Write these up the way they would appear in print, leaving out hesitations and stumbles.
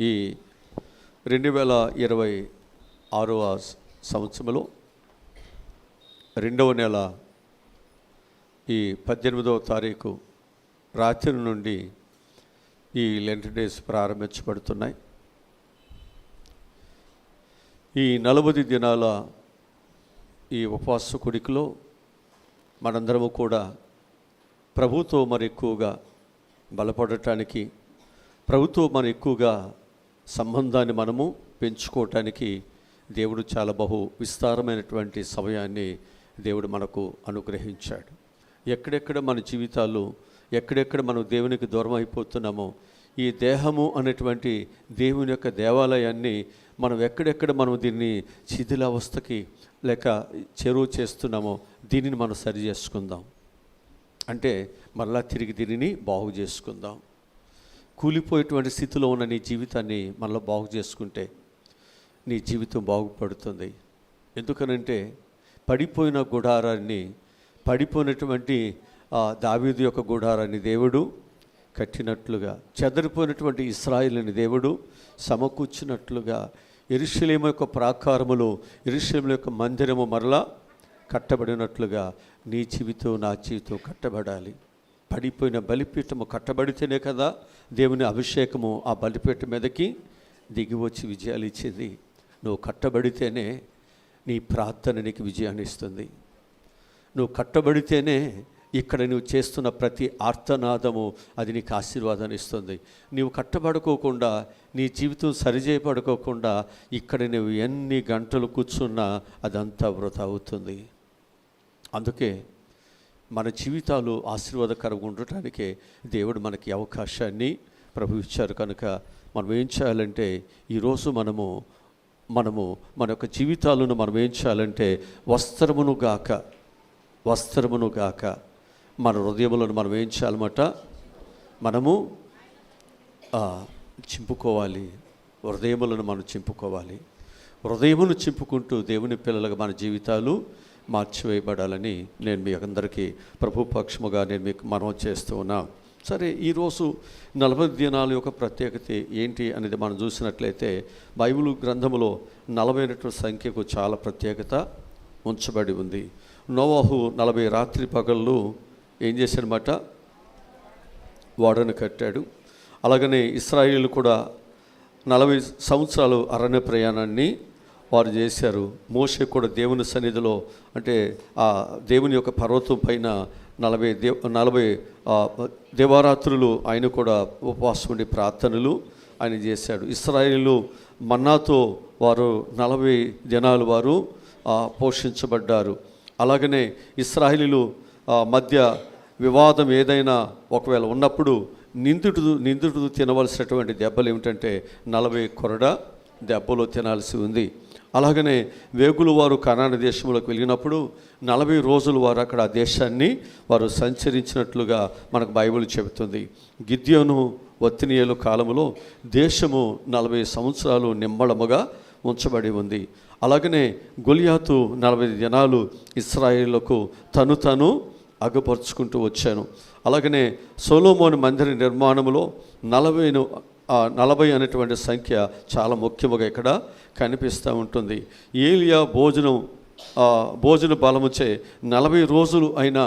ఈ 2026వ సంవత్సరంలో 2వ నెల ఈ 18వ తారీఖు రాత్రి నుండి ఈ లెంట్ డేస్ ప్రారంభించబడుతున్నాయి. ఈ 40 దినాల ఈ ఉపవాస కూడికలో మనందరము కూడా ప్రభుతో మరి ఎక్కువగా బలపడటానికి, ప్రభుతో మరి ఎక్కువగా సంబంధాన్ని మనము పెంచుకోవటానికి దేవుడు చాలా విస్తారమైనటువంటి సమయాన్ని దేవుడు మనకు అనుగ్రహించాడు. ఎక్కడెక్కడ మన జీవితాలు, ఎక్కడెక్కడ మనం దేవునికి దూరం అయిపోతున్నామో, ఈ దేహము అనేటువంటి దేవుని యొక్క దేవాలయాన్ని మనం ఎక్కడెక్కడ మనం దీన్ని శిథిలావస్థకి లేక చెరువు చేస్తున్నామో దీనిని మనం సరి చేసుకుందాం. అంటే మరలా తిరిగి దీనిని బాగు చేసుకుందాం. కూలిపోయేటువంటి స్థితిలో ఉన్న నీ జీవితాన్ని మళ్ళీ బాగు చేసుకుంటే నీ జీవితం బాగుపడుతుంది. ఎందుకనంటే పడిపోయిన గుడారాన్ని, పడిపోయినటువంటి దావీదు యొక్క గుడారాన్ని దేవుడు కట్టినట్లుగా, చెదరిపోయినటువంటి ఇశ్రాయేలుని దేవుడు సమకూర్చినట్లుగా, యెరూషలేము యొక్క ప్రాకారములు, యెరూషలేము యొక్క మందిరము మరలా కట్టబడినట్లుగా నీ జీవితం, నా జీవితం కట్టబడాలి. పడిపోయిన బలిపీఠము కట్టబడితేనే కదా దేవుని అభిషేకము ఆ బలిపీఠం మీదకి దిగి వచ్చి విజయాలు ఇచ్చింది. నువ్వు కట్టబడితేనే నీ ప్రార్థన నీకు విజయాన్ని ఇస్తుంది. నువ్వు కట్టబడితేనే ఇక్కడ నువ్వు చేస్తున్న ప్రతి ఆర్తనాదము అది నీకు ఆశీర్వాదాన్ని ఇస్తుంది. నీవు కట్టబడుకోకుండా, నీ జీవితం సరిచేయబడుకోకుండా ఇక్కడ నువ్వు ఎన్ని గంటలు కూర్చున్నా అదంతా వృధా అవుతుంది. అందుకే మన జీవితాలు ఆశీర్వాదకరంగా ఉండటానికే దేవుడు మనకి అవకాశాన్ని ప్రభు ఇచ్చారు. కనుక మనం ఏం చేయాలంటే ఈరోజు మనము మన యొక్క జీవితాలను మనం ఏం చేయాలంటే వస్త్రమును గాక మన హృదయములను మనం ఏం చేయాలన్నమాట, మనము చింపుకోవాలి. హృదయములను మనం చింపుకోవాలి. హృదయమును చింపుకుంటూ దేవుని పిల్లలుగా మన జీవితాలు మార్చివేయబడాలని నేను మీ అందరికీ ప్రభు పక్షముగా నేను మీకు మనవి చేస్తూ ఉన్నా. సరే, ఈరోజు 40 దినాల యొక్క ప్రత్యేకత ఏంటి అనేది మనం చూసినట్లయితే బైబిల్ గ్రంథములో 40 సంఖ్యకు చాలా ప్రత్యేకత ఉంచబడి ఉంది. నోవాహు 40 రాత్రి పగళ్ళు ఏం చేశాడనమాట, ఓడను కట్టాడు. అలాగనే ఇశ్రాయేలు కూడా 40 సంవత్సరాలు అరణ్య ప్రయాణాన్ని వారు చేశారు. మోషే కూడా దేవుని సన్నిధిలో, అంటే ఆ దేవుని యొక్క పర్వతం పైన 40 దేవారాత్రులు ఆయన కూడా ఉపవాసం ఉండి ప్రార్థనలు ఆయన చేశాడు. ఇశ్రాయేలు మన్నాతో వారు 40 దినాలు వారు పోషించబడ్డారు. అలాగనే ఇశ్రాయేలీలు మధ్య వివాదం ఏదైనా ఒకవేళ ఉన్నప్పుడు నిందితుడు తినవలసినటువంటి దెబ్బలు ఏమిటంటే 40 కొరడ దెబ్బలు తినాల్సి ఉంది. అలాగనే వేగులు వారు కనాను దేశంలోకి వెళ్ళినప్పుడు 40 రోజులు వారు అక్కడ ఆ దేశాన్ని వారు సంచరించినట్లుగా మనకు బైబిల్ చెబుతుంది. గిద్యోను ఒత్నియేలు కాలంలో దేశము 40 సంవత్సరాలు నిమ్మళముగా ఉంచబడి ఉంది. అలాగనే గొలియాతు 40 దినాలు ఇశ్రాయేలుకు తను అగపరుచుకుంటూ వచ్చాను. అలాగనే సొలొమోను మందిర నిర్మాణంలో 40 అనేటువంటి సంఖ్య చాలా ముఖ్యముగా ఇక్కడ కనిపిస్తూ ఉంటుంది. ఏలియా భోజన బలముచే 40 రోజులు అయినా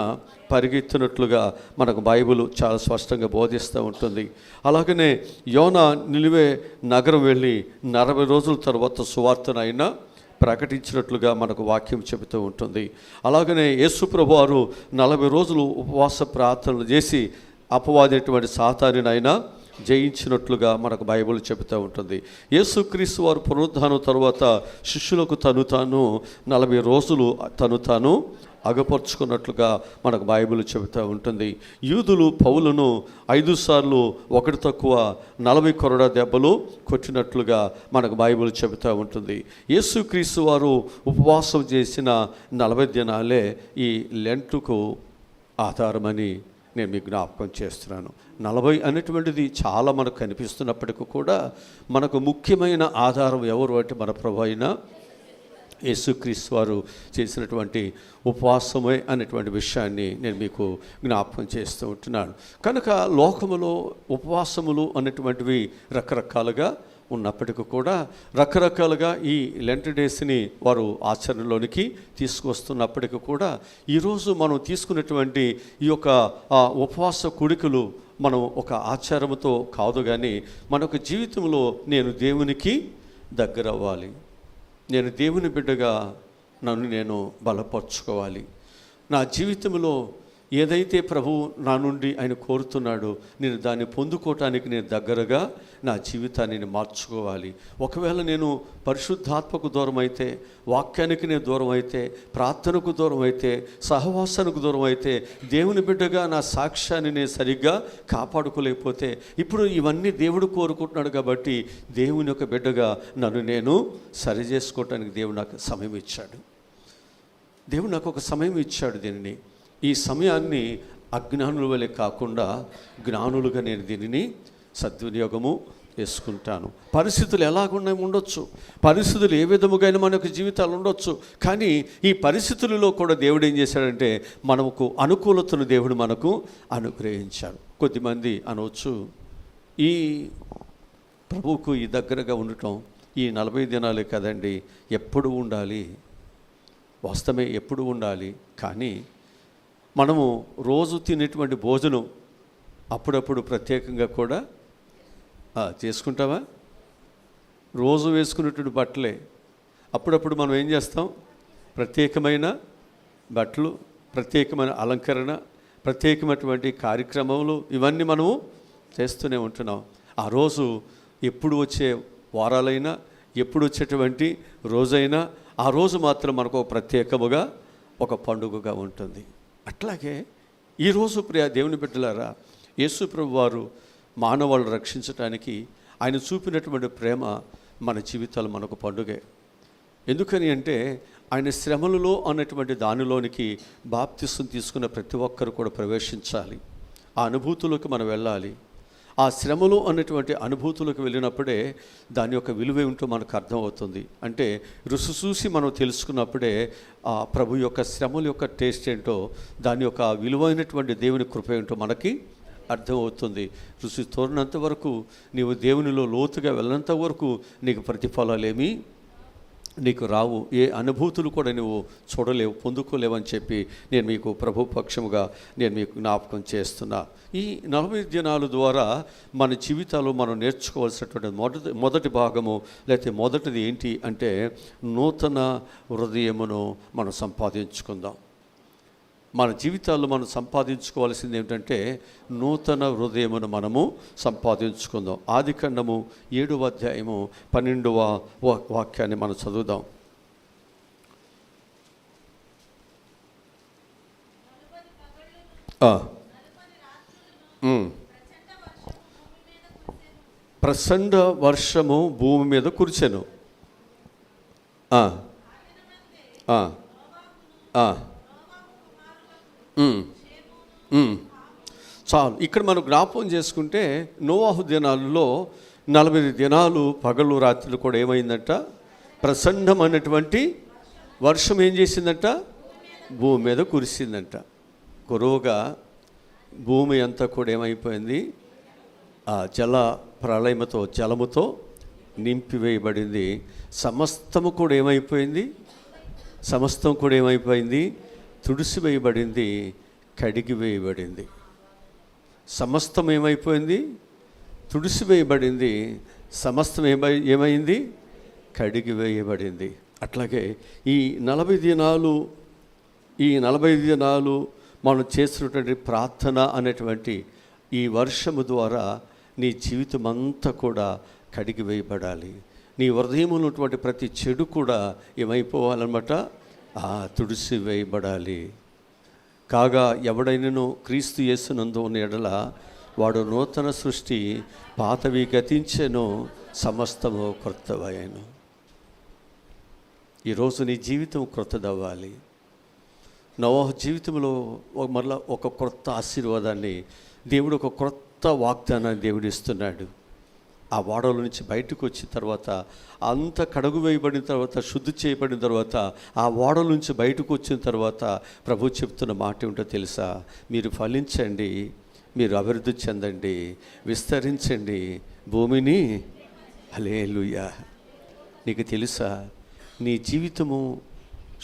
పరిగెత్తినట్లుగా మనకు బైబిల్ చాలా స్పష్టంగా బోధిస్తూ ఉంటుంది. అలాగనే యోనా నిలివే నగరం వెళ్ళి 40 రోజుల తర్వాత సువార్తను అయినా ప్రకటించినట్లుగా మనకు వాక్యం చెబుతూ ఉంటుంది. అలాగనే యేసు ప్రభువు వారు 40 రోజులు ఉపవాస ప్రార్థనలు చేసి అపవాదైనటువంటి సాతానునైనా జయించినట్లుగా మనకు బైబిల్ చెబుతూ ఉంటుంది. యేసుక్రీస్తు వారు పునరుద్ధానం తర్వాత శిష్యులకు తాను 40 రోజులు తాను అగపరుచుకున్నట్లుగా మనకు బైబిల్ చెబుతూ ఉంటుంది. యూదులు పౌలును 5 సార్లు ఒకటి తక్కువ 40 కొరడా దెబ్బలు కొట్టినట్లుగా మనకు బైబిల్ చెబుతూ ఉంటుంది. యేసుక్రీస్తు వారు ఉపవాసం చేసిన 40 దినాలే ఈ లెంటుకు ఆధారమని నేను మీకు జ్ఞాపకం చేస్తున్నాను. 40 అనేటువంటిది చాలా మనకు కనిపిస్తున్నప్పటికీ కూడా మనకు ముఖ్యమైన ఆధారం ఎవరు అంటే మన ప్రభు అయిన యేసుక్రీస్తు వారు చేసినటువంటి ఉపవాసమే అనేటువంటి విషయాన్ని నేను మీకు జ్ఞాపకం చేస్తూ ఉంటున్నాను. కనుక లోకములో ఉపవాసములు అనేటువంటివి రకరకాలుగా ఉన్నప్పటికీ కూడా రకరకాలుగా ఈ లెంట్ డేస్ని వారు ఆచరణలోనికి తీసుకువస్తున్నప్పటికీ కూడా ఈరోజు మనం తీసుకున్నటువంటి ఈ యొక్క ఉపవాస కూడికలు మనం ఒక ఆచారంతో కాదు, కానీ మన యొక్క జీవితంలో నేను దేవునికి దగ్గర అవ్వాలి, నేను దేవుని బిడ్డగా నన్ను నేను బలపరుచుకోవాలి, నా జీవితంలో ఏదైతే ప్రభువు నా నుండి ఆయన కోరుతున్నాడో నేను దాన్ని పొందుకోవటానికి నేను దగ్గరగా నా జీవితాన్ని మార్చుకోవాలి. ఒకవేళ నేను పరిశుద్ధాత్మకు దూరం అయితే, వాక్యానికి నేను దూరం అయితే, ప్రార్థనకు దూరం అయితే, సహవాసానికి దూరం అయితే, దేవుని బిడ్డగా నా సాక్ష్యాన్ని నేను సరిగ్గా కాపాడుకోలేకపోతే, ఇప్పుడు ఇవన్నీ దేవుడు కోరుకుంటున్నాడు కాబట్టి దేవుని యొక్క బిడ్డగా నన్ను నేను సరి చేసుకోవటానికి దేవుడు నాకు సమయం ఇచ్చాడు. దేవుడు నాకు ఒక సమయం ఇచ్చాడు. దీనిని ఈ సమయాన్ని అజ్ఞానుల వలె కాకుండా జ్ఞానులుగా నేను దీనిని సద్వినియోగము చేసుకుంటాను. పరిస్థితులు ఎలాగున్నా ఉండొచ్చు, పరిస్థితులు ఏ విధముగా మన యొక్క జీవితాలు ఉండొచ్చు, కానీ ఈ పరిస్థితులలో కూడా దేవుడు ఏం చేశాడంటే మనకు అనుకూలతను దేవుడు మనకు అనుగ్రహించాడు. కొద్దిమంది అనవచ్చు, ఈ ప్రభువుకు ఈ దగ్గరగా ఉండటం ఈ 40 దినాలే కదండి, ఎప్పుడు ఉండాలి, వాస్తవమే ఎప్పుడు ఉండాలి, కానీ మనము రోజు తినేటువంటి భోజనం అప్పుడప్పుడు ప్రత్యేకంగా కూడా చేసుకుంటామా? రోజు వేసుకునేటువంటి బట్టలే అప్పుడప్పుడు మనం ఏం చేస్తాం? ప్రత్యేకమైన బట్టలు, ప్రత్యేకమైన అలంకరణ, ప్రత్యేకమైనటువంటి కార్యక్రమాలు ఇవన్నీ మనము చేస్తూనే ఉంటున్నాం. ఆ రోజు ఎప్పుడు వచ్చే వారాలైనా, ఎప్పుడు వచ్చేటువంటి రోజైనా ఆ రోజు మాత్రం మనకు ప్రత్యేకముగా ఒక పండుగగా ఉంటుంది. అట్లాగే ఈరోజు ప్రియ దేవుని బిడ్డలారా, యేసు ప్రభు వారు మానవాళ్ళు రక్షించడానికి ఆయన చూపినటువంటి ప్రేమ మన జీవితాలు మనకు పండుగే. ఎందుకని అంటే ఆయన శ్రమలలో అన్నటువంటి దానిలోనికి బాప్తిసం తీసుకున్న ప్రతి ఒక్కరు కూడా ప్రవేశించాలి, ఆ అనుభూతులకు మనం వెళ్ళాలి. ఆ శ్రమలు అన్నటువంటి అనుభూతులకు వెళ్ళినప్పుడే దాని యొక్క విలువ ఏంటో మనకు అర్థమవుతుంది. అంటే రుచి చూసి మనం తెలుసుకున్నప్పుడే ఆ ప్రభు యొక్క శ్రమల యొక్క టేస్ట్ ఏంటో, దాని యొక్క విలువైనటువంటి దేవుని కృప ఏంటో మనకి అర్థమవుతుంది. రుచి తోరినంత వరకు, నీవు దేవునిలో లోతుగా వెళ్ళినంత వరకు నీకు ప్రతిఫలాలేమీ నీకు రావు, ఏ అనుభూతులు కూడా నువ్వు చూడలేవు, పొందుకోలేవని చెప్పి నేను మీకు ప్రభు పక్షముగా నేను మీకు జ్ఞాపకం చేస్తున్నా. ఈ 40 దినాల ద్వారా మన జీవితాల్లో మనం నేర్చుకోవాల్సినటువంటి మొదటి భాగము, లేకపోతే మొదటిది ఏంటి అంటే నూతన హృదయమును మనం సంపాదించుకుందాం. మన జీవితాల్లో మనం సంపాదించుకోవాల్సింది ఏమిటంటే నూతన హృదయమును మనము సంపాదించుకుందాం. ఆదికాండము 7వ అధ్యాయము 12వ వాక్యాన్ని మనం చదువుదాం. ప్రచండ వర్షము భూమి మీద కురిసెను. చాలు. ఇక్కడ మనం జ్ఞాపకం చేసుకుంటే నోవాహు దినాలలో 40 దినాలు పగలు రాత్రులు కూడా ఏమైందంట? ప్రచండమైనటువంటి వర్షం ఏం చేసిందంట? భూమి మీద కురిసిందంట. కురువుగా భూమి అంతా కూడా ఏమైపోయింది? ఆ జల ప్రళయముతో, జలముతో నింపివేయబడింది. సమస్తము కూడా ఏమైపోయింది? సమస్తం కూడా ఏమైపోయింది? తుడిసివేయబడింది, కడిగివేయబడింది. సమస్తం ఏమైపోయింది? తుడిసివేయబడింది. సమస్తం ఏమైంది? కడిగివేయబడింది. అట్లాగే ఈ 40 దినాలు మనం చేస్తున్నటువంటి ప్రార్థన అనేటువంటి ఈ వర్షము ద్వారా నీ జీవితం అంతా కూడా కడిగివేయబడాలి. నీ హృదయంలో ఉన్నటువంటి ప్రతి చెడు కూడా ఏమైపోవాలన్నమాట? తుడిసివేయబడాలి. కాగా ఎవడైనను క్రీస్తు యేసునందు ఉన్న ఎడల వాడు నూతన సృష్టి, పాతవి గతించెను, సమస్తము క్రొత్తవయ్యెను. ఈరోజు నీ జీవితం క్రొత్తదవ్వాలి. నోవాహు జీవితంలో మరలా ఒక క్రొత్త ఆశీర్వాదాన్ని దేవుడు, ఒక క్రొత్త వాగ్దానాన్ని దేవుడు ఇస్తున్నాడు. ఆ ఓడల నుంచి బయటకు వచ్చిన తర్వాత, అంత కడుగు వేయబడిన తర్వాత, శుద్ధి చేయబడిన తర్వాత, ఆ ఓడల నుంచి బయటకు వచ్చిన తర్వాత ప్రభు చెప్తున్న మాట ఏమిటో తెలుసా? మీరు ఫలించండి, మీరు అభివృద్ధి చెందండి, విస్తరించండి, భూమిని హల్లెలూయా. నీకు తెలుసా, నీ జీవితము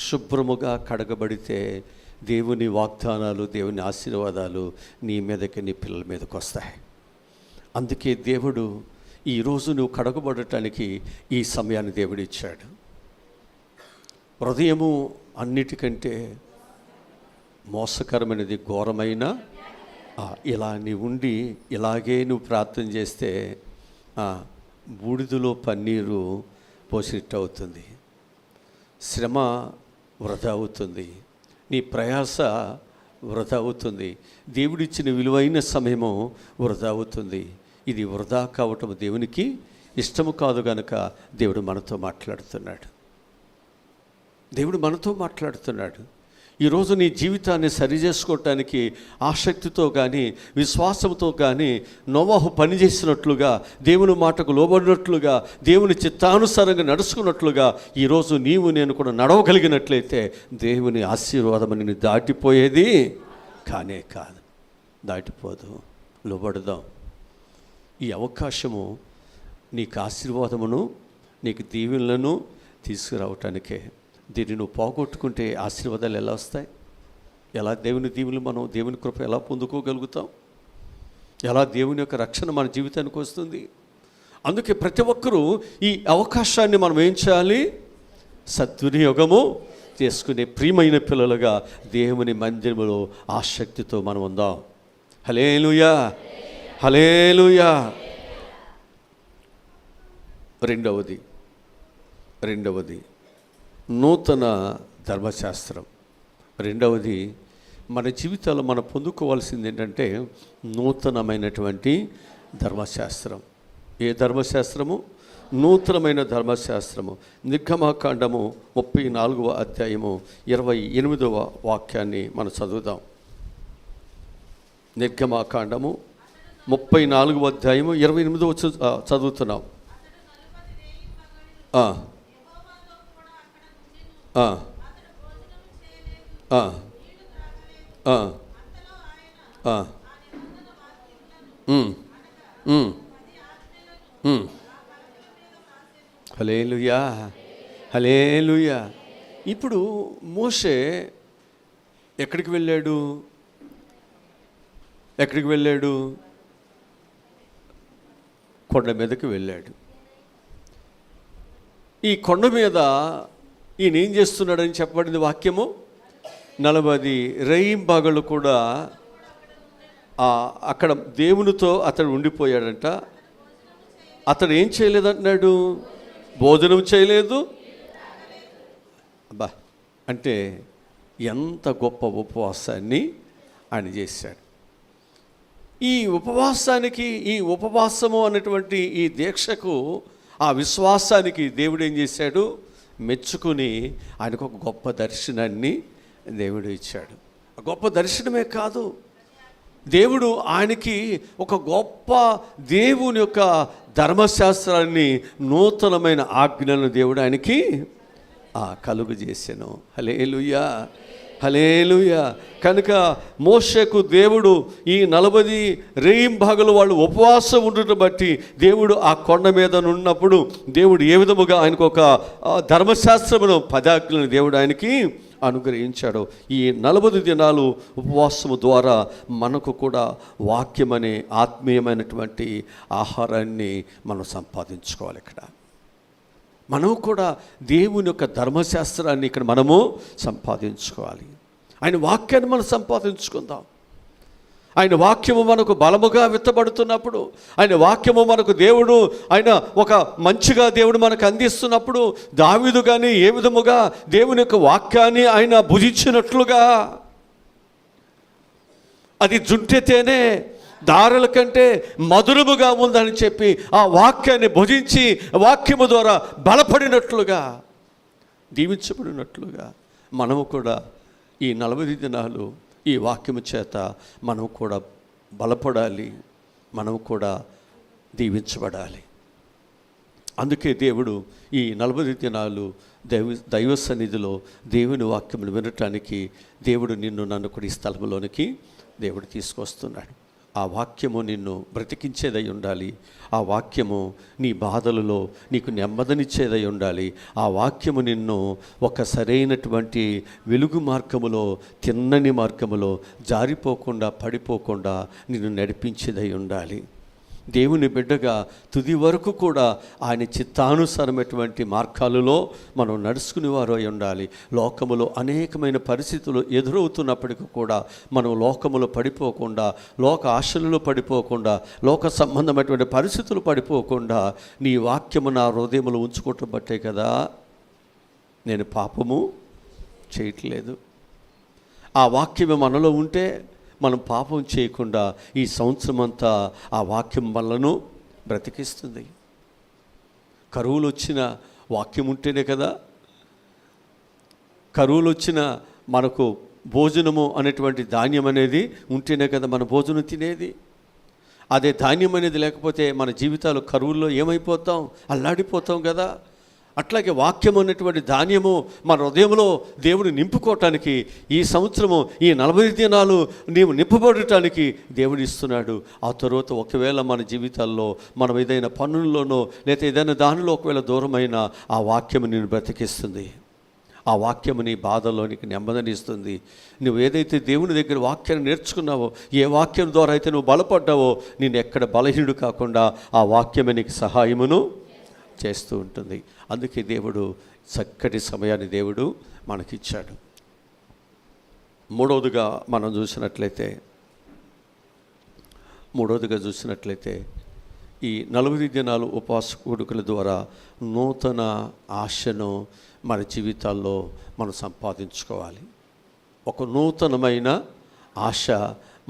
శుభ్రముగా కడగబడితే దేవుని వాగ్దానాలు, దేవుని ఆశీర్వాదాలు నీ మీదకి, నీ పిల్లల మీదకి వస్తాయి. అందుకే దేవుడు ఈరోజు నువ్వు కడగబడటానికి ఈ సమయాన్ని దేవుడు ఇచ్చాడు. హృదయము అన్నిటికంటే మోసకరమైనది, ఘోరమైన. ఇలా నీవు ఉండి ఇలాగే నువ్వు ప్రార్థన చేస్తే బూడిదలో పన్నీరు పోసినట్టు అవుతుంది. శ్రమ వృధా అవుతుంది, నీ ప్రయాస వృధా అవుతుంది, దేవుడిచ్చిన విలువైన సమయము వృధా అవుతుంది. ఇది వృధా కావటం దేవునికి ఇష్టము కాదు కనుక దేవుడు మనతో మాట్లాడుతున్నాడు. దేవుడు మనతో మాట్లాడుతున్నాడు. ఈరోజు నీ జీవితాన్ని సరిచేసుకోవటానికి ఆసక్తితో కానీ, విశ్వాసంతో కానీ నోవాహు పనిచేసినట్లుగా, దేవుని మాటకు లోబడినట్లుగా, దేవుని చిత్తానుసారంగా నడుచుకున్నట్లుగా ఈరోజు నీవు నేను కూడా నడవగలిగినట్లయితే దేవుని ఆశీర్వాదం నిన్ను దాటిపోయేది కానే కాదు. దాటిపోదు. లోబడదాం. ఈ అవకాశము నీకు ఆశీర్వాదమును, నీకు దీవెనలను తీసుకురావటానికే. దీన్ని నువ్వు పోగొట్టుకుంటే ఆశీర్వాదాలు ఎలా వస్తాయి? ఎలా దేవుని దీవులు మనం, దేవుని కృప ఎలా పొందుకోగలుగుతాం? ఎలా దేవుని యొక్క రక్షణ మన జీవితానికి వస్తుంది? అందుకే ప్రతి ఒక్కరూ ఈ అవకాశాన్ని మనం ఏం చేయాలి? సద్వినియోగము చేసుకునే ప్రియమైన పిల్లలుగా దేవుని మందిరములో ఆసక్తితో మనం ఉందాం. హల్లెలూయా, హల్లెలూయా. రెండవది నూతన ధర్మశాస్త్రం. రెండవది మన జీవితాల్లో మనం పొందుకోవాల్సింది ఏంటంటే నూతనమైనటువంటి ధర్మశాస్త్రం. ఏ ధర్మశాస్త్రము? నూతనమైన ధర్మశాస్త్రము. నిర్గమకాండము 34వ అధ్యాయము 28వ వాక్యాన్ని మనం చదువుదాం. నిర్గమకాండము 34వ అధ్యాయము 28వ చదువుతున్నాం. హల్లెలూయా, హల్లెలూయా. ఇప్పుడు మోషే ఎక్కడికి వెళ్ళాడు? కొండ మీదకి వెళ్ళాడు. ఈ కొండ మీద ఈయన ఏం చేస్తున్నాడని చెప్పబడింది వాక్యము. 40 రేయింబగళ్ళు కూడా అక్కడ దేవునితో అతడు ఉండిపోయాడంట. అతడు ఏం చేయలేదంటున్నాడు? భోజనం చేయలేదు. అబ్బా, అంటే ఎంత గొప్ప ఉపవాసాన్ని ఆయన చేశాడు. ఈ ఉపవాసానికి, ఈ ఉపవాసము అనేటువంటి ఈ దీక్షకు, ఆ విశ్వాసానికి దేవుడు ఏం చేశాడు? మెచ్చుకుని ఆయనకు ఒక గొప్ప దర్శనాన్ని దేవుడు ఇచ్చాడు. గొప్ప దర్శనమే కాదు, దేవుడు ఆయనకి ఒక గొప్ప దేవుని యొక్క ధర్మశాస్త్రాన్ని, నూతనమైన ఆజ్ఞలను దేవుడు ఆయనకి కలుగు చేశాను. హల్లెలూయా, హల్లెలూయా. కనుక మోషేకు దేవుడు ఈ 40 రేయింబగలు వాళ్ళు ఉపవాసం ఉండటం బట్టి దేవుడు ఆ కొండ మీద ఉన్నప్పుడు దేవుడు ఏ విధముగా ఆయనకు ఒక ధర్మశాస్త్రమును, 10 ఆజ్ఞలను దేవుడు ఆయనకి అనుగ్రహించాడు. ఈ 40 దినాలు ఉపవాసము ద్వారా మనకు కూడా వాక్యం అనే ఆత్మీయమైనటువంటి ఆహారాన్ని మనం సంపాదించుకోవాలి. ఇక్కడ మనము కూడా దేవుని యొక్క ధర్మశాస్త్రాన్ని ఇక్కడ మనము సంపాదించుకోవాలి. ఆయన వాక్యాన్ని మనం సంపాదించుకుందాం. ఆయన వాక్యము మనకు బలముగా విత్తబడుతున్నప్పుడు, ఆయన వాక్యము మనకు దేవుడు, ఆయన ఒక మంచిగా దేవుడు మనకు అందిస్తున్నప్పుడు, దావీదు కానీ ఏ విధముగా దేవుని యొక్క వాక్యాన్ని ఆయన భుజించినట్లుగా, అది జుంటెతేనే దారుల కంటే మధురముగా ఉందని చెప్పి ఆ వాక్యాన్ని భుజించి వాక్యము ద్వారా బలపడినట్లుగా, దీవించబడినట్లుగా మనము కూడా ఈ 40 దినాలు ఈ వాక్యము చేత మనం కూడా బలపడాలి, మనం కూడా దీవించబడాలి. అందుకే దేవుడు ఈ 40 దినాలు దైవ సన్నిధిలో దేవుని వాక్యమును వినటానికి దేవుడు నిన్ను నన్ను కూడా ఈ స్థలంలోనికి దేవుడు తీసుకొస్తున్నాడు. ఆ వాక్యము నిన్ను బ్రతికించేదై ఉండాలి. ఆ వాక్యము నీ బాధలలో నీకు నెమ్మదినిచ్చేదై ఉండాలి. ఆ వాక్యము నిన్ను ఒక సరైనటువంటి వెలుగు మార్గములో, తిన్నని మార్గములో జారిపోకుండా, పడిపోకుండా నిన్ను నడిపించేదై ఉండాలి. దేవుని బిడ్డగా తుది వరకు కూడా ఆయన చిత్తానుసారమైనటువంటి మార్గాలలో మనం నడుచుకునేవారు అయి ఉండాలి. లోకములో అనేకమైన పరిస్థితులు ఎదురవుతున్నప్పటికీ కూడా మనం లోకములో పడిపోకుండా, లోక ఆశలలో పడిపోకుండా, లోక సంబంధమైనటువంటి పరిస్థితులు పడిపోకుండా నీ వాక్యము నా హృదయములో ఉంచుకోవటం బట్టే కదా నేను పాపము చేయట్లేదు. ఆ వాక్యము మనలో ఉంటే మనం పాపం చేయకుండా ఈ సంవత్సరం అంతా ఆ వాక్యం మనలను బ్రతికిస్తుంది. కరువులు వచ్చిన వాక్యం ఉంటేనే కదా, కరువులు వచ్చిన మనకు భోజనము అనేటువంటి ధాన్యం అనేది ఉంటేనే కదా మన భోజనం తినేది. అదే ధాన్యం అనేది లేకపోతే మన జీవితాలు కరువుల్లో ఏమైపోతాం, అల్లాడిపోతాం కదా. అట్లాగే వాక్యం అనేటువంటి ధాన్యము మన హృదయంలో దేవుడు నింపుకోవటానికి ఈ సంవత్సరము ఈ 40 దినాలు నీవు నింపబడటానికి దేవుడు ఇస్తున్నాడు. ఆ తర్వాత ఒకవేళ మన జీవితాల్లో మనం ఏదైనా పనుల్లోనో లేదా ఏదైనా దానిలో ఒకవేళ దూరమైన ఆ వాక్యము నిన్ను బ్రతికిస్తుంది. ఆ వాక్యము నీ బాధల్లోనికి నెమ్మదినిస్తుంది. నువ్వు ఏదైతే దేవుని దగ్గర వాక్యాన్ని నేర్చుకున్నావో, ఏ వాక్యం ద్వారా అయితే నువ్వు బలపడ్డావో, నేను ఎక్కడ బలహీనుడు కాకుండా ఆ వాక్యమే నీకు సహాయమును చేస్తూ ఉంటుంది. అందుకే దేవుడు చక్కటి సమయాన్ని దేవుడు మనకిచ్చాడు. మూడవదిగా మనం చూసినట్లయితే ఈ 40 దినాలు ఉపవాస కూడుకల ద్వారా నూతన ఆశను మన జీవితాల్లో మనం సంపాదించుకోవాలి. ఒక నూతనమైన ఆశ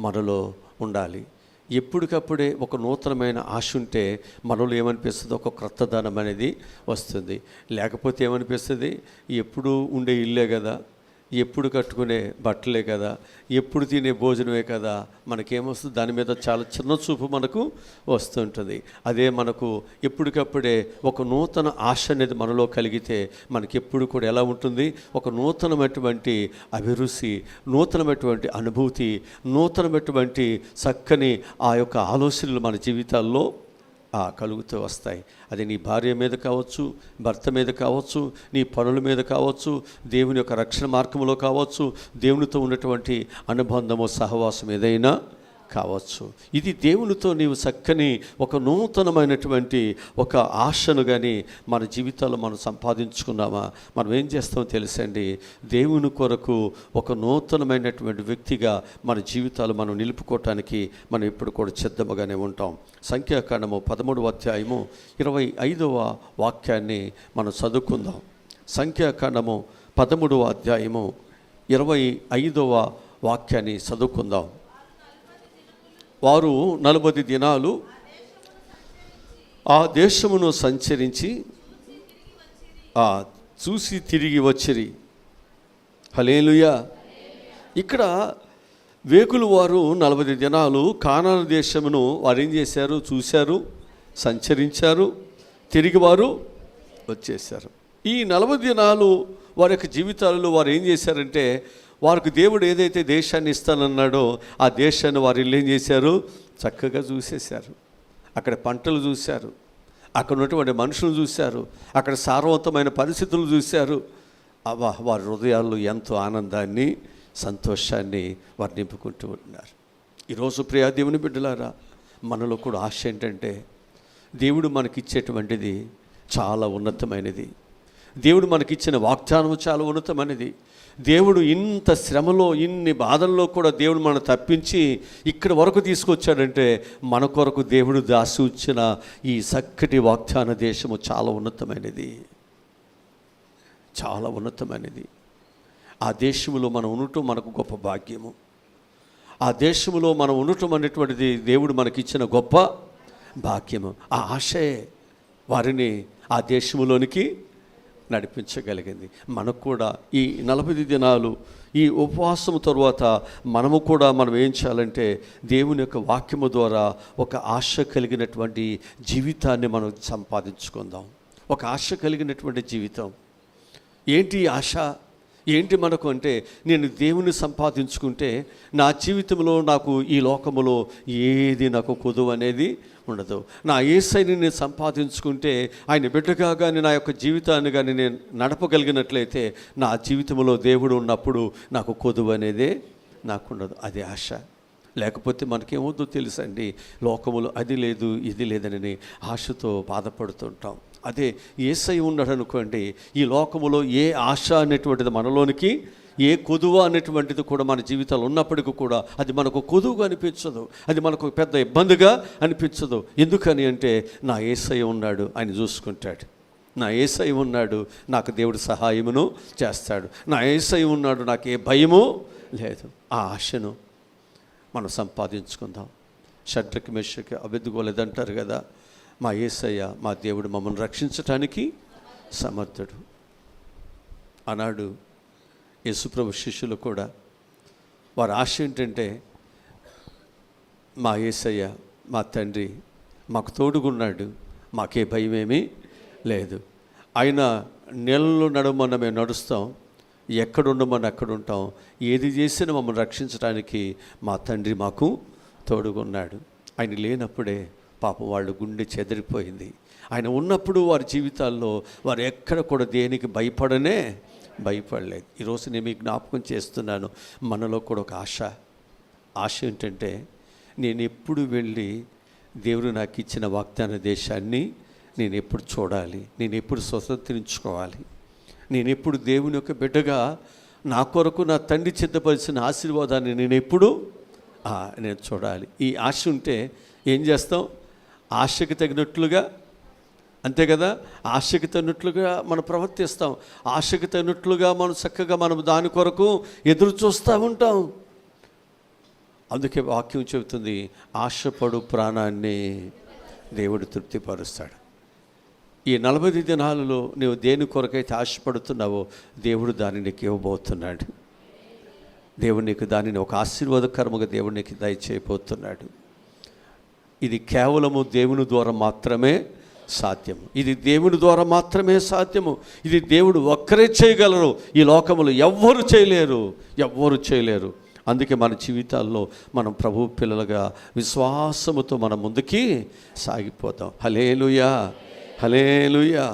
మనలో ఉండాలి. ఎప్పటికప్పుడే ఒక నూతనమైన ఆశ ఉంటే మనలో ఏమనిపిస్తుంది, ఒక క్రొత్తదనం అనేది వస్తుంది. లేకపోతే ఏమనిపిస్తుంది, ఎప్పుడు ఉండే ఇల్లే కదా, ఎప్పుడు కట్టుకునే బట్టలే కదా, ఎప్పుడు తినే భోజనమే కదా, మనకేమొస్తుంది, దాని మీద చాలా చిన్న చూపు మనకు వస్తుంటుంది. అదే మనకు ఎప్పటికప్పుడే ఒక నూతన ఆశ అనేది మనలో కలిగితే మనకెప్పుడు కూడా ఎలా ఉంటుంది, ఒక నూతనమైనటువంటి అభిరుచి, నూతనమైనటువంటి అనుభూతి, నూతనమైనటువంటి చక్కని ఆ యొక్క ఆలోచనలు మన జీవితాల్లో కలుగుతూ వస్తాయి. అది నీ భార్య మీద కావచ్చు, భర్త మీద కావచ్చు, నీ పనుల మీద కావచ్చు, దేవుని యొక్క రక్షణ మార్గంలో కావచ్చు, దేవునితో ఉన్నటువంటి అనుబంధము, సహవాసం ఏదైనా కావచ్చు. ఇది దేవునితో నీవు చక్కని ఒక నూతనమైనటువంటి ఒక ఆశను కానీ మన జీవితాల్లో మనం సంపాదించుకున్నామా, మనం ఏం చేస్తామో తెలుసండి, దేవుని కొరకు ఒక నూతనమైనటువంటి వ్యక్తిగా మన జీవితాలు మనం నిలుపుకోవటానికి మనం ఇప్పుడు కూడా సిద్ధముగానే ఉంటాం. సంఖ్యాకాండము 13వ అధ్యాయము 25వ వాక్యాన్ని మనం చదువుకుందాం. సంఖ్యాకాండము 13వ అధ్యాయము 25వ వాక్యాన్ని చదువుకుందాం. వారు 40 దినాలు ఆ దేశమును సంచరించి చూసి తిరిగి వచ్చిరి. హల్లెలూయా. ఇక్కడ వేకులు వారు 40 దినాలు కానాను దేశమును వారు ఏం చేశారు, చూశారు, సంచరించారు, తిరిగి వారు వచ్చేశారు. ఈ 40 దినాలు వారి యొక్క జీవితాలలో వారు ఏం చేశారంటే, వారికి దేవుడు ఏదైతే దేశాన్ని ఇస్తానన్నాడో ఆ దేశాన్ని వారు ఏం చేశారు, చక్కగా చూసేశారు. అక్కడ పంటలు చూశారు, అక్కడ ఉన్నటువంటి మనుషులు చూశారు, అక్కడ సారవంతమైన పరిస్థితులు చూశారు. వారి హృదయాల్లో ఎంతో ఆనందాన్ని, సంతోషాన్ని వారు నింపుకుంటూ ఉన్నారు. ఈరోజు ప్రియా దేవుని బిడ్డలారా, మనలో కూడా ఆశ ఏంటంటే, దేవుడు మనకిచ్చేటువంటిది చాలా ఉన్నతమైనది. దేవుడు మనకిచ్చిన వాగ్దానము చాలా ఉన్నతమైనది. దేవుడు ఇంత శ్రమలో, ఇన్ని బాధల్లో కూడా దేవుడు మనం తప్పించి ఇక్కడి వరకు తీసుకొచ్చాడంటే మన కొరకు దేవుడు దాసి ఉంచిన ఈ చక్కటి వాగ్దాన దేశము చాలా ఉన్నతమైనది, చాలా ఉన్నతమైనది. ఆ దేశంలో మనం ఉండటం మనకు గొప్ప భాగ్యము. ఆ దేశంలో మనం ఉండటం అనేటువంటిది దేవుడు మనకిచ్చిన గొప్ప భాగ్యము. ఆ ఆశే వారిని ఆ దేశంలోనికి నడిపించగలిగింది. మనకు కూడా ఈ 40 దినాలు ఈ ఉపవాసం తరువాత మనం ఏం చేయాలంటే, దేవుని యొక్క వాక్యము ద్వారా ఒక ఆశ కలిగినటువంటి జీవితాన్ని మనం సంపాదించుకుందాం. ఒక ఆశ కలిగినటువంటి జీవితం. ఏంటి ఆశ? ఏంటి మనకు అంటే, నేను దేవుని సంపాదించుకుంటే నా జీవితంలో నాకు ఈ లోకములో ఏది నాకు కొదువు అనేది ఉండదు. నా యేసయ్యని నేను సంపాదించుకుంటే, ఆయన బిడ్డగా కానీ నా యొక్క జీవితాన్ని కానీ నేను నడపగలిగినట్లయితే నా జీవితంలో దేవుడు ఉన్నప్పుడు నాకు కొదువు అనేదే నాకు ఉండదు. అది ఆశ. లేకపోతే మనకేమవుతుందో తెలుసండి, లోకములో అది లేదు ఇది లేదని ఆశతో బాధపడుతుంటాం. అదే యేసయ్య ఉన్నాడు అనుకోండి, ఈ లోకములో ఏ ఆశ అనేటువంటిది మనలోనికి, ఏ కొదువ అనేటువంటిది కూడా మన జీవితాలు ఉన్నప్పటికీ కూడా అది మనకు కొదువుగా అనిపించదు, అది మనకు పెద్ద ఇబ్బందిగా అనిపించదు. ఎందుకని అంటే, నా యేసయ్య ఉన్నాడు, ఆయన చూసుకుంటాడు. నా యేసయ్య ఉన్నాడు, నాకు దేవుడు సహాయమును చేస్తాడు. నా యేసయ్య ఉన్నాడు, నాకు ఏ భయము లేదు. ఆ ఆశను మనం సంపాదించుకుందాం. షడ్రక్ మెషక్ అబెద్దుగో లేదంటారు కదా, మా యేసయ్య మా దేవుడు మమ్మల్ని రక్షించటానికి సమర్థుడు అన్నాడు. యేసుప్రభు శిష్యులు కూడా వారి ఆశ ఏంటంటే, మా యేసయ్య మా తండ్రి మాకు తోడుగున్నాడు, మాకే భయమేమీ లేదు. ఆయన నీళ్ళలో నడుమన్న మేము నడుస్తాం, ఎక్కడుండమని అక్కడ ఉంటాం, ఏది చేసినా మమ్మల్ని రక్షించడానికి మా తండ్రి మాకు తోడుగున్నాడు. ఆయన లేనప్పుడే పాపం వాళ్ళు గుండె చెదిరిపోయింది. ఆయన ఉన్నప్పుడు వారి జీవితాల్లో వారు ఎక్కడ కూడా దేనికి భయపడలేదు. ఈరోజు నేను మీకు జ్ఞాపకం చేస్తున్నాను, మనలో కూడా ఒక ఆశ ఏంటంటే, నేను ఎప్పుడు వెళ్ళి దేవుడు నాకు ఇచ్చిన వాగ్దాన దేశాన్ని నేను ఎప్పుడు చూడాలి, నేను ఎప్పుడు స్వతంత్రించుకోవాలి, నేను ఎప్పుడు దేవుని యొక్క బిడ్డగా నా కొరకు నా తండ్రి సిద్ధపరిచిన ఆశీర్వాదాన్ని నేను ఎప్పుడు నేను చూడాలి. ఈ ఆశ ఉంటే ఏం చేస్తాం? ఆశకి తగినట్లుగా, అంతే కదా, ఆశకి తగినట్లుగా మనం ప్రవర్తిస్తాం. ఆశకి తగినట్లుగా మనం చక్కగా మనం దాని కొరకు ఎదురు చూస్తూ ఉంటాం. అందుకే వాక్యం చెబుతుంది, ఆశపడు ప్రాణాన్ని దేవుడు తృప్తిపరుస్తాడు. ఈ 40 దినాలలో నువ్వు దేని కొరకైతే ఆశపడుతున్నావో దేవుడు దాన్ని నీకు ఇవ్వబోతున్నాడు. దేవుడు నీకు దానిని ఒక ఆశీర్వాదకరముగా దేవుడు నీకు దయచేయబోతున్నాడు. ఇది కేవలము దేవుని ద్వారా మాత్రమే సాధ్యము. ఇది దేవుని ద్వారా మాత్రమే సాధ్యము. ఇది దేవుడు ఒక్కరే చేయగలరు. ఈ లోకములు ఎవ్వరు చేయలేరు. అందుకే మన జీవితాల్లో మనం ప్రభు పిల్లలుగా విశ్వాసముతో మనం ముందుకి సాగిపోతాం. హల్లెలూయా, హల్లెలూయా.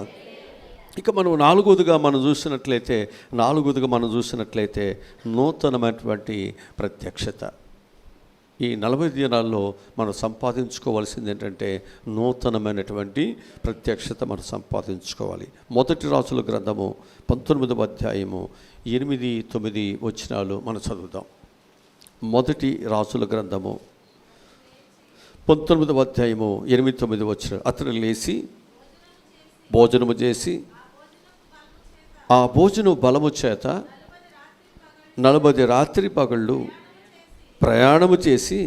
ఇక మనం నాలుగోదిగా మనం చూసినట్లయితే నూతనమైనటువంటి ప్రత్యక్షత. ఈ 40 దినాల్లో మనం సంపాదించుకోవాల్సింది ఏంటంటే, నూతనమైనటువంటి ప్రత్యక్షత మనం సంపాదించుకోవాలి. మొదటి రాజుల గ్రంథము 19వ అధ్యాయము 8-9 వచనాలు మనం చదువుదాం. మొదటి రాజుల గ్రంథము 19వ అధ్యాయము 8-9 వచనాలు. అతను లేచి భోజనము చేసి ఆ భోజనం బలము చేత 40 రాత్రి పగళ్ళు ప్రయాణము చేసి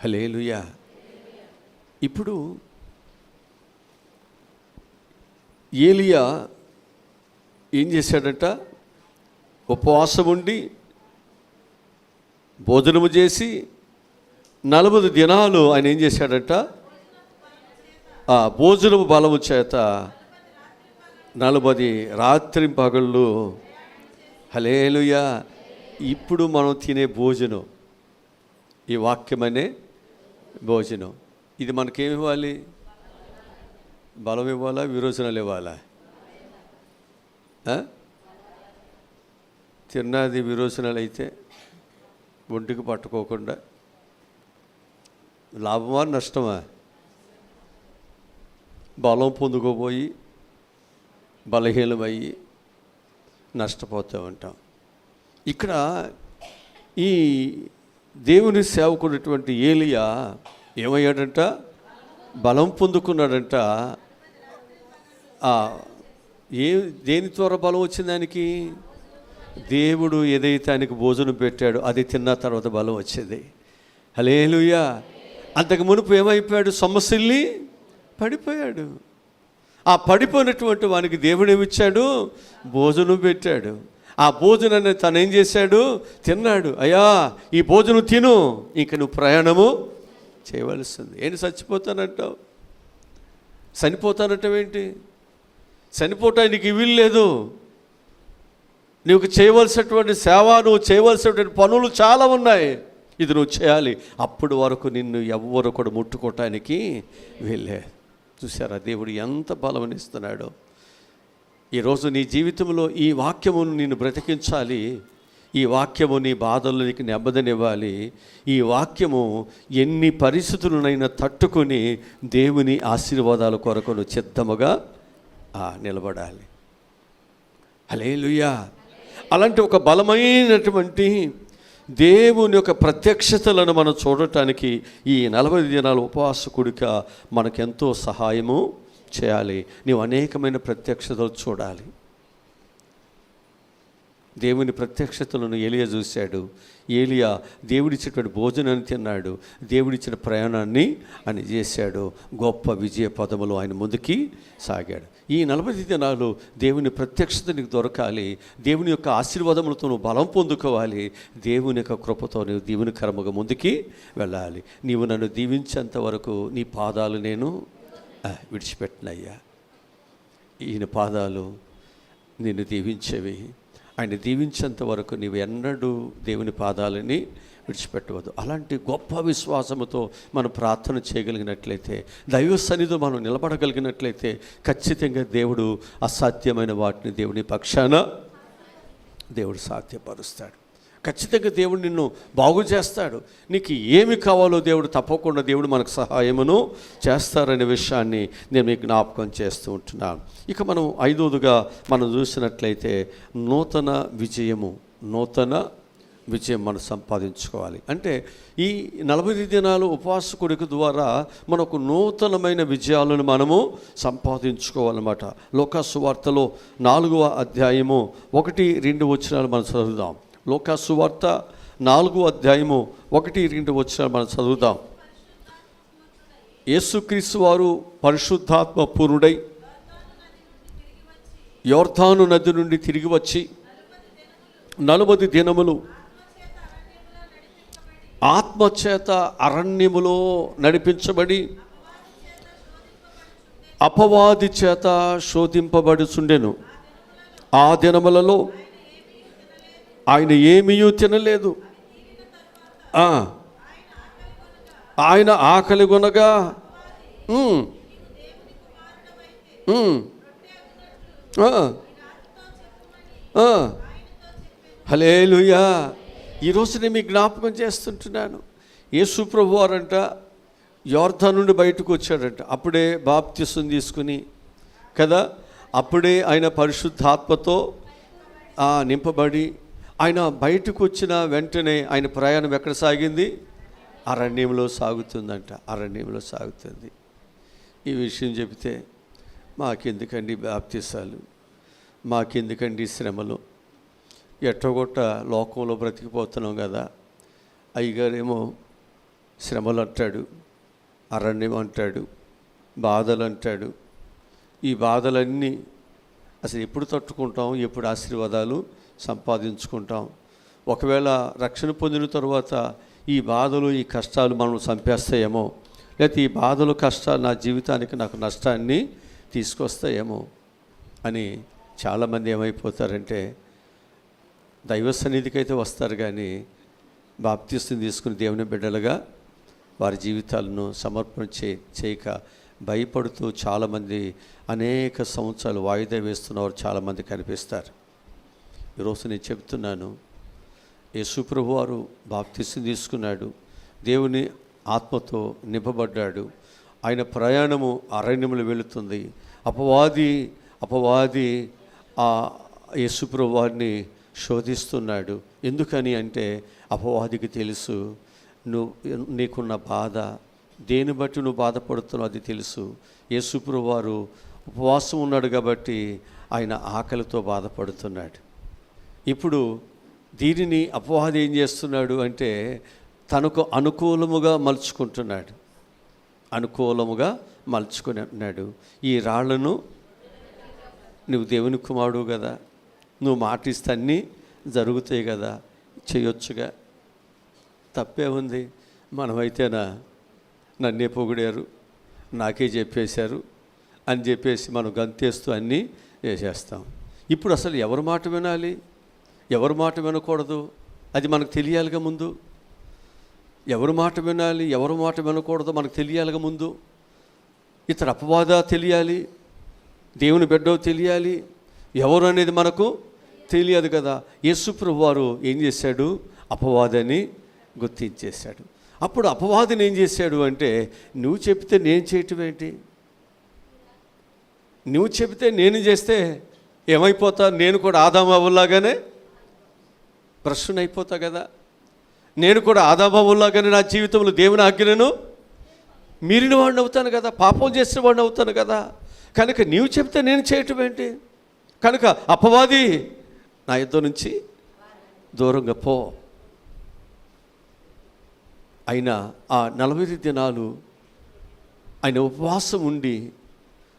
హల్లెలూయా. ఇప్పుడు ఏలియా ఏం చేశాడట? ఉపవాసం ఉండి భోజనము చేసి 40 దినాలు ఆయన ఏం చేశాడట? ఆ భోజనము బలము చేత 40 రాత్రి పగళ్ళు. హల్లెలూయా. ఇప్పుడు మనం తినే భోజనం, ఈ వాక్యమనే భోజనం, ఇది మనకేమి ఇవ్వాలి? బలం ఇవ్వాలా, విరోచనాలు ఇవ్వాలా? తిన్నది విరోచనాలు అయితే ఒంటికి పట్టుకోకుండా లాభమా నష్టమా? బలం పొందుకోపోయి బలహీనమయ్యి నష్టపోతూ ఉంటాం. ఇక్కడ ఈ దేవుని సేవకున్నటువంటి ఏలియా ఏమయ్యాడంట? బలం పొందుకున్నాడంట. దేని ద్వారా బలం వచ్చింది ఆయనకి? దేవుడు ఏదైతే ఆయనకు భోజనం పెట్టాడో అది తిన్న తర్వాత బలం వచ్చేది. హల్లెలూయా. అంతకు మునుపు ఏమైపోయాడు? సొమ్మసిల్లి పడిపోయాడు. ఆ పడిపోయినటువంటి వానికి దేవుడు ఏమిచ్చాడు? భోజనం పెట్టాడు. ఆ భోజనాన్ని తను ఏం చేశాడు? తిన్నాడు. అయ్యా ఈ భోజనం తిను, ఇంక నువ్వు ప్రయాణము చేయవలసింది. ఏంటి చచ్చిపోతానంటావు? చనిపోతానంటావేంటి? చనిపోవటానికి వీలు లేదు. నువ్వు చేయవలసినటువంటి సేవ, నువ్వు చేయవలసినటువంటి పనులు చాలా ఉన్నాయి. ఇది నువ్వు చేయాలి. అప్పటి వరకు నిన్ను ఎవ్వరు కూడా ముట్టుకోవటానికి వీలే. చూసారా దేవుడు ఎంత బలమనిస్తున్నాడో? ఈరోజు నీ జీవితంలో ఈ వాక్యమును నిన్ను బ్రతికించాలి. ఈ వాక్యము నీ బాధల్లో నీకు నెమ్మదినివ్వాలి. ఈ వాక్యము ఎన్ని పరిస్థితులనైనా తట్టుకొని దేవుని ఆశీర్వాదాల కొరకు నువ్వు సిద్ధముగా నిలబడాలి. హల్లెలూయా. అలాంటి ఒక బలమైనటువంటి దేవుని యొక్క ప్రత్యక్షతలను మనం చూడటానికి ఈ 40 దినాల ఉపవాస కూడిక మనకెంతో సహాయము చేయాలి. నీవు అనేకమైన ప్రత్యక్షతలు చూడాలి. దేవుని ప్రత్యక్షతలను ఏలియా చూశాడు. ఏలియా దేవుడిచ్చినటువంటి భోజనాన్ని తిన్నాడు. దేవుడిచ్చిన ప్రయాణాన్ని ఆయన చేశాడు. గొప్ప విజయ పదములు ఆయన ముందుకి సాగాడు. ఈ 40 దినాలు దేవుని ప్రత్యక్షత నీకు దొరకాలి. దేవుని యొక్క ఆశీర్వాదములతో నువ్వు బలం పొందుకోవాలి. దేవుని యొక్క కృపతో నువ్వు దీవెనకరముగా ముందుకి వెళ్ళాలి. నీవు నన్ను దీవించేంత వరకు నీ పాదాలు నేను విడిచిపెట్టినయ్యా. ఈయన పాదాలు నిన్ను దీవించేవి. ఆయన దీవించేంత వరకు నీవు ఎన్నడూ దేవుని పాదాలని విడిచిపెట్టవద్దు. అలాంటి గొప్ప విశ్వాసముతో మనం ప్రార్థన చేయగలిగినట్లయితే, దైవ సన్నిధిలో మనం నిలబడగలిగినట్లయితే ఖచ్చితంగా దేవుడు అసాధ్యమైన వాటిని దేవుని పక్షాన దేవుడు సాధ్యపరుస్తాడు. ఖచ్చితంగా దేవుడు నిన్ను బాగు చేస్తాడు. నీకు ఏమి కావాలో దేవుడు తప్పకుండా దేవుడు మనకు సహాయమును చేస్తారనే విషయాన్ని నేను మీకు జ్ఞాపకం చేస్తూ ఉంటున్నాను. ఇక మనం 5వదిగా మనం చూసినట్లయితే నూతన విజయం మనం సంపాదించుకోవాలి. అంటే ఈ 40 దినాలు ఉపవాస కూడిక ద్వారా మనకు నూతనమైన విజయాలను మనము సంపాదించుకోవాలన్నమాట. లూకా సువార్తలో 4వ అధ్యాయము 1-2 వచనాలు మనం చదువుదాం. లూకా సువార్త 4వ అధ్యాయము 1-2 వచనాలు మనం చదువుదాం. యేసుక్రీస్తు వారు పరిశుద్ధాత్మ పూర్ణుడై యోర్దాను నది నుండి తిరిగి వచ్చి 40 దినములు ఆత్మచేత అరణ్యములో నడిపించబడి అపవాది చేత శోధింపబడుచుండెను. ఆ దినములలో ఆయన ఏమీయూ తినలేదు. ఆయన ఆకలి కొనగా హల్లెలూయా. ఈరోజు నేను మీకు జ్ఞాపకం చేస్తుంటున్నాను. యేసు ప్రభు వారంట యోర్దాను నుండి బయటకు వచ్చాడంట. అప్పుడే బాప్తిసం తీసుకుని కదా, అప్పుడే ఆయన పరిశుద్ధాత్మతో నింపబడి ఆయన బయటకు వచ్చిన వెంటనే ఆయన ప్రయాణం ఎక్కడ సాగింది? అరణ్యంలో సాగుతుందంట. అరణ్యంలో సాగుతుంది. ఈ విషయం చెబితే మాకెందుకండి బాప్తిసాలు, మాకెందుకండి శ్రమలు, ఎట్టగొట్ట లోకంలో బ్రతికిపోతున్నాం కదా. అయ్యగారేమో శ్రమలు అంటాడు, అరణ్యం అంటాడు, బాధలు అంటాడు. ఈ బాధలన్నీ అసలు ఎప్పుడు తట్టుకుంటాం, ఎప్పుడు ఆశీర్వాదాలు సంపాదించుకుంటాం? ఒకవేళ రక్షణ పొందిన తర్వాత ఈ బాధలు ఈ కష్టాలు మనం చంపేస్తాయేమో, లేకపోతే ఈ బాధలు కష్టాలు నా జీవితానికి నాకు నష్టాన్ని తీసుకొస్తాయేమో అని చాలామంది ఏమైపోతారంటే దైవ సన్నిధికి అయితే వస్తారు కానీ బాప్తిస్తం తీసుకుని దేవుని బిడ్డలుగా వారి జీవితాలను సమర్పణ చేయక భయపడుతూ చాలామంది అనేక సంవత్సరాలు వాయిదా వేస్తున్నవారు చాలామంది కనిపిస్తారు. ఈరోజు నేను చెప్తున్నాను, యేసు ప్రభువు వారు బాప్తిస్తం తీసుకున్నాడు, దేవుని ఆత్మతో నింపబడ్డాడు. ఆయన ప్రయాణము అరణ్యములు వెళుతుంది. అపవాది ఆ యేసు ప్రభువు వారిని శోధిస్తున్నాడు. ఎందుకని అంటే అపవాదికి తెలుసు నీకున్న బాధ, దేని బట్టి నువ్వు బాధపడుతున్నావు అది తెలుసు. యేసు ప్రభువు వారు ఉపవాసం ఉన్నాడు కాబట్టి ఆయన ఆకలితో బాధపడుతున్నాడు. ఇప్పుడు దీనిని అపవాది ఏం చేస్తున్నాడు అంటే తనకు అనుకూలముగా మలుచుకుంటున్నాడు. అనుకూలముగా మలుచుకొని అంటున్నాడు, ఈ రాళ్లను నువ్వు దేవుని కుమారుడు కదా, నువ్వు మాటిస్తే అన్నీ జరుగుతాయి కదా, చేయొచ్చుగా, తప్పే ఉంది. మనమైతేనా నన్నే పొగిడారు, నాకే చెప్పేశారు అని చెప్పేసి మనం గంతేస్తూ అన్నీ చేసేస్తాం. ఇప్పుడు అసలు ఎవరి మాట వినాలి, ఎవరి మాట వినకూడదు అది మనకు తెలియాలిగా ముందు. ఎవరి మాట వినాలి, ఎవరి మాట వినకూడదు మనకు తెలియాలిగా ముందు. ఇతర అపవాద తెలియాలి, దేవుని బిడ్డో తెలియాలి, ఎవరు అనేది మనకు తెలియదు కదా. యేసు ప్రభువు వారు ఏం చేశాడు, అపవాదాన్ని గుర్తించేశాడు. అప్పుడు అపవాదిని ఏం చేశాడు అంటే, నువ్వు చెప్తే నేను చేయటం ఏంటి, నువ్వు చెబితే నేను చేస్తే ఏమైపోతా, నేను కూడా ఆదాము అవ్వలాగానే భ్రష్టుని అయిపోతా కదా, నేను కూడా ఆదాము అవ్వలాగానే నా జీవితంలో దేవుని ఆజ్ఞను మీరిన వాడిని అవుతాను కదా, పాపం చేసిన వాడిని అవుతాను కదా. కనుక నీవు చెప్తే నేను చేయటం ఏంటి, కనుక అపవాది నా యుద్ధం నుంచి దూరంగా పో. అయినా ఆ 40 దినాలు ఆయన ఉపవాసం ఉండి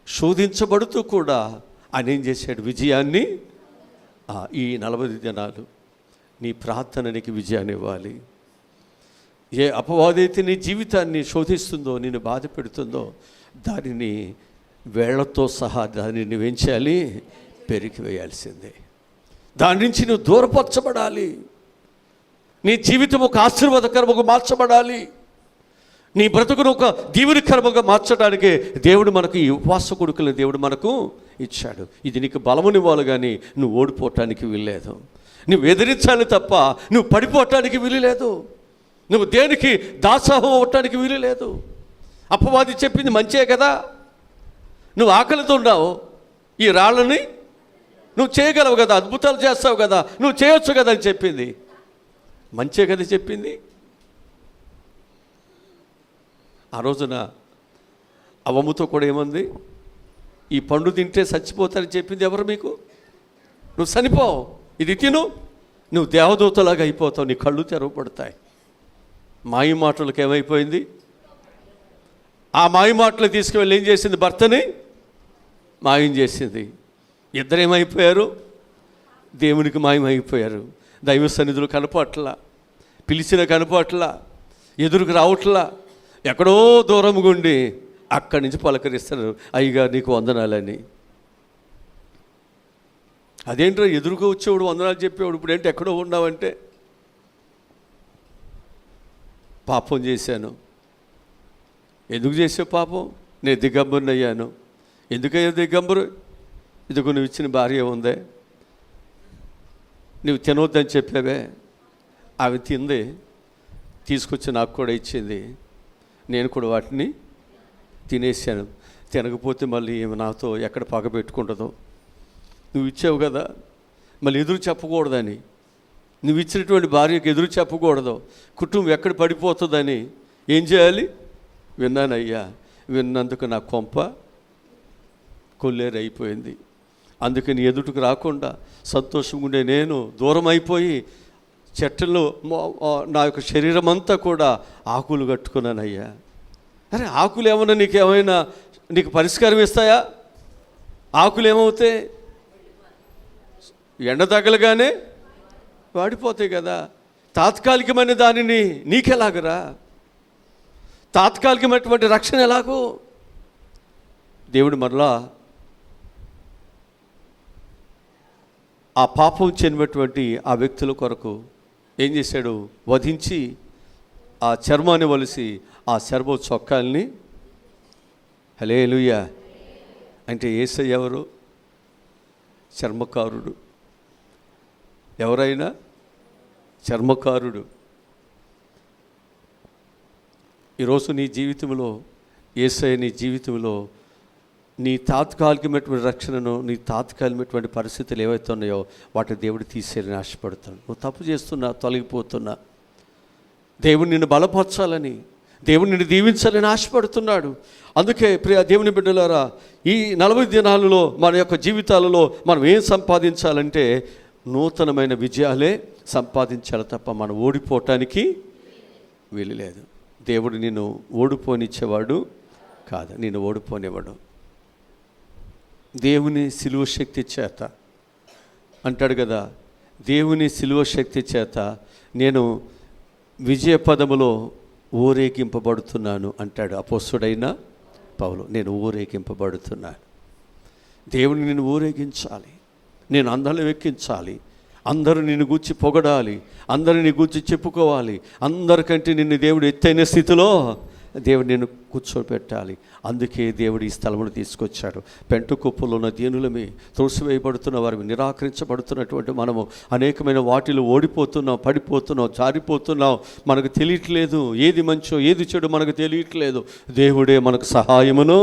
శోధించబడుతూ కూడా ఆయన ఏం చేశాడు, విజయాన్ని. ఈ 40 దినాలు నీ ప్రార్థనకి విజయాన్ని ఇవ్వాలి. ఏ అపవాదైతే నీ జీవితాన్ని శోధిస్తుందో, నిన్ను బాధ పెడుతుందో, దానిని వేళ్లతో సహా దానిని నువ్వేం చేయాలి, పెరికి వేయాల్సిందే. దాని నుంచి నువ్వు దూరపరచబడాలి. నీ జీవితం ఒక ఆశీర్వాదకరముగా మార్చబడాలి. నీ బ్రతుకును ఒక దీవెనకరముగా మార్చడానికి దేవుడు మనకు ఈ ఉపవాస కొడుకులను దేవుడు మనకు ఇచ్చాడు. ఇది నీకు బలమునివ్వాలి, కానీ నువ్వు ఓడిపోవటానికి వీల్లేదు. నువ్వు ఎదిరించాలి తప్ప నువ్వు పడిపోవటానికి వీలులేదు. నువ్వు దేనికి దాసోహం అవ్వటానికి వీలు లేదు. అపవాది చెప్పింది మంచే కదా, నువ్వు ఆకలితో ఉన్నావు, ఈ రాళ్ళని నువ్వు చేయగలవు కదా, అద్భుతాలు చేస్తావు కదా, నువ్వు చేయొచ్చు కదా అని చెప్పింది. మంచే కదా చెప్పింది. ఆ రోజున అవ్వముతో కూడా ఏముంది, ఈ పండు తింటే చచ్చిపోతారని చెప్పింది ఎవరు మీకు? నువ్వు చనిపోవు, ఇది తిను, నువ్వు దేవదూతలాగా అయిపోతావు, నీ కళ్ళు తెరవబడతాయి. మాయ మాటలకు ఏమైపోయింది, ఆ మాయ మాటలు తీసుకువెళ్ళి ఏం చేసింది, భర్తని మాయం చేసింది. ఇద్దరేమైపోయారు, దేవునికి మాయమైపోయారు. దైవ సన్నిధులు కనపట్లా, పిలిచిన కనపట్లా, ఎదురుకు రావట్లా, ఎక్కడో దూరంగా ఉండి అక్కడి నుంచి పలకరిస్తారు, అయ్యగారు నీకు వందనాలని. అదేంటో ఎదురుగా వచ్చేవాడు వందనాలు చెప్పేవాడు, ఇప్పుడు ఏంటి ఎక్కడో ఉన్నావంటే, పాపం చేశాను. ఎందుకు చేసావు పాపం? నేను దిగంబరుని అయ్యాను. ఎందుకయ్యా దిగంబరు? ఇదిగో నువ్వు ఇచ్చిన భార్య ఉందే, నువ్వు తినవద్దని చెప్పావే, అవి తింది, తీసుకొచ్చి నాకు కూడా ఇచ్చింది, నేను కూడా వాటిని తినేసాను. తినకపోతే మళ్ళీ నాతో ఎక్కడ పగ పెట్టుకుంటుందో, నువ్వు ఇచ్చావు కదా, మళ్ళీ ఎదురు చెప్పకూడదని, నువ్వు ఇచ్చినటువంటి భార్యకు ఎదురు చెప్పకూడదు, కుటుంబం ఎక్కడ పడిపోతుందని ఏం చేయాలి? విన్నానయ్యా, విన్నందుకు నా కొంప కొల్లేరు అయిపోయింది. అందుకని ఎదుటికి రాకుండా సంతోషంగా ఉండే నేను దూరం అయిపోయి చెట్టులో నా యొక్క శరీరం అంతా కూడా ఆకులు కట్టుకున్నానయ్యా. అరే ఆకులు ఏమన్నా నీకు పరిష్కారం ఇస్తాయా? ఆకులు ఏమవుతాయి? ఎండ తగలగానే వాడిపోతాయి కదా. తాత్కాలికమైన దానిని నీకెలాగరా? తాత్కాలికమైనటువంటి రక్షణ ఎలాగో? దేవుడు మరలా ఆ పాపం చెందినటువంటి ఆ వ్యక్తుల కొరకు ఏం చేశాడు? వధించి ఆ చర్మాన్ని వలిసి ఆ చర్మ చొక్కాల్ని, హల్లెలూయా అంటే యేసయ్య ఎవరు? చర్మకారుడు. ఎవరైనా చర్మకారుడు. ఈరోజు నీ జీవితంలో యేసయ్య నీ జీవితంలో నీ తాత్కాలికమైనటువంటి రక్షణను, నీ తాత్కాలికమైనటువంటి పరిస్థితులు ఏవైతే ఉన్నాయో వాటిని దేవుడు తీసేయాలని ఆశపడతాడు. నువ్వు తప్పు చేస్తున్నా, తొలగిపోతున్నా, దేవుడు నిన్ను బలపరచాలని, దేవుడు నిన్ను దీవించాలని ఆశపడుతున్నాడు. అందుకే ప్రియ దేవుని బిడ్డలారా, ఈ 40 దినాలలో మన యొక్క జీవితాలలో మనం ఏం సంపాదించాలంటే నూతనమైన విజయాలే సంపాదించాలి తప్ప మనం ఓడిపోవటానికి వీలు లేదు. దేవుడు నిన్ను ఓడిపోనిచ్చేవాడు కాదు, నిన్ను ఓడిపోనివ్వడు. దేవుని సిలువ శక్తి చేత అంటాడు కదా, దేవుని సిలువ శక్తి చేత నేను విజయ పదములో ఊరేగింపబడుతున్నాను అంటాడు అపోస్తుడైన పౌలు. నేను ఊరేగింపబడుతున్నాను. దేవుని నిన్ను ఊరేగించాలి, నేను అందరిని ఎక్కించాలి, అందరూ నిన్ను గూర్చి పొగడాలి, అందరూ నీ గూర్చి చెప్పుకోవాలి. అందరికంటే నిన్ను దేవుడు ఎత్తైన స్థితిలో దేవుడు నిన్ను కూర్చోబెట్టాలి. అందుకే దేవుడు ఈ స్థలమును తీసుకొచ్చాడు. పెంట కుప్పలో ఉన్న దీనులమే, త్రోసివేయబడుతున్న వారిని, నిరాకరించబడుతున్నటువంటి మనము అనేకమైన వాటిలో ఓడిపోతున్నాం, పడిపోతున్నాం, జారిపోతున్నాం. మనకు తెలియట్లేదు ఏది మంచో ఏది చెడు మనకు తెలియట్లేదు. దేవుడే మనకు సహాయమును